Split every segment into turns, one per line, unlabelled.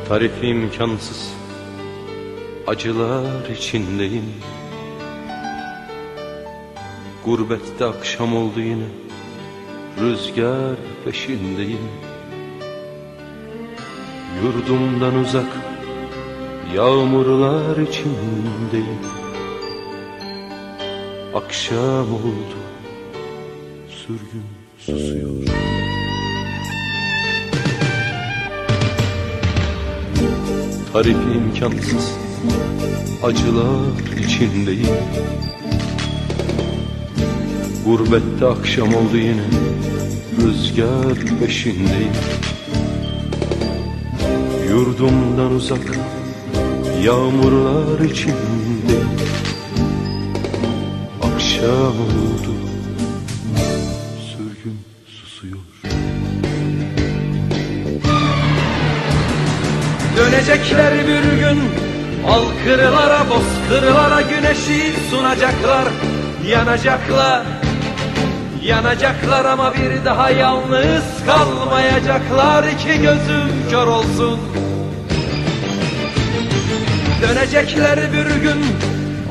Tarifi imkansız acılar içindeyim. Gurbette akşam oldu yine, rüzgar peşindeyim. Yurdumdan uzak, yağmurlar içindeyim. Akşam oldu, sürgün susuyor. Tarifi imkansız acılar içindeyim. Gurbette akşam oldu yine, rüzgar peşindeyim. Yurdumdan uzak, yağmurlar içindeyim. Akşam oldu, sürgün susuyor.
Dönecekler bir gün, alkırlara, bozkırlara güneşi sunacaklar. Yanacaklar, yanacaklar ama bir daha yalnız kalmayacaklar. İki gözüm kör olsun. Dönecekler bir gün,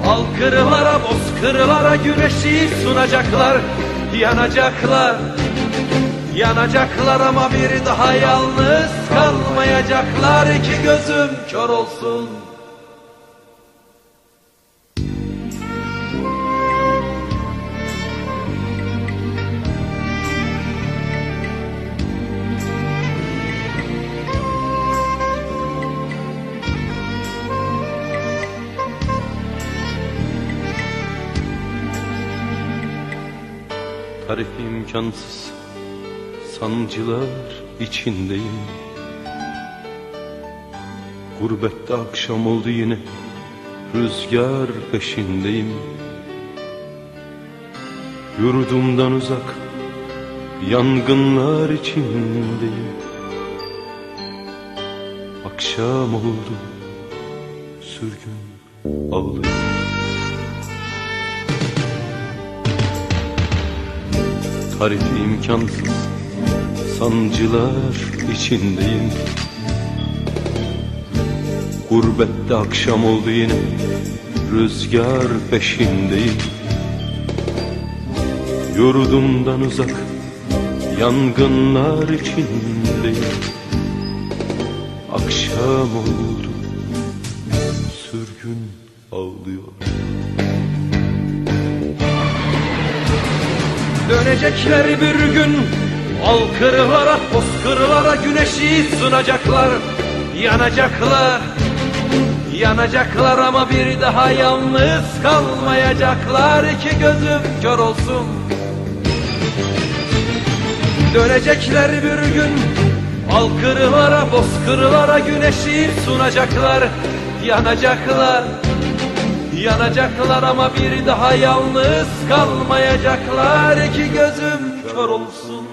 alkırlara, bozkırlara güneşi sunacaklar. Yanacaklar, yanacaklar ama bir daha yalnız kalmayacaklar. İki gözüm kör olsun.
Tarifi imkansız sancılar içindeyim. Gurbette akşam oldu yine, rüzgar peşindeyim. Yurdumdan uzak, yangınlar içindeyim. Akşam oldu, sürgün ağlıyor. Tarifi imkansız sancılar içindeyim. Gurbette akşam oldu yine, rüzgar peşindeyim. Yurdumdan uzak, yangınlar içindeyim. Akşam oldu, sürgün ağlıyor.
Dönecekler bir gün, alkırlara, bozkırlara güneşi sunacaklar. Yanacaklar, yanacaklar ama bir daha yalnız kalmayacaklar. İki gözüm kör olsun. Dönecekler bir gün, alkırlara, bozkırlara güneşi sunacaklar. Yanacaklar, yanacaklar ama bir daha yalnız kalmayacaklar. İki gözüm kör olsun.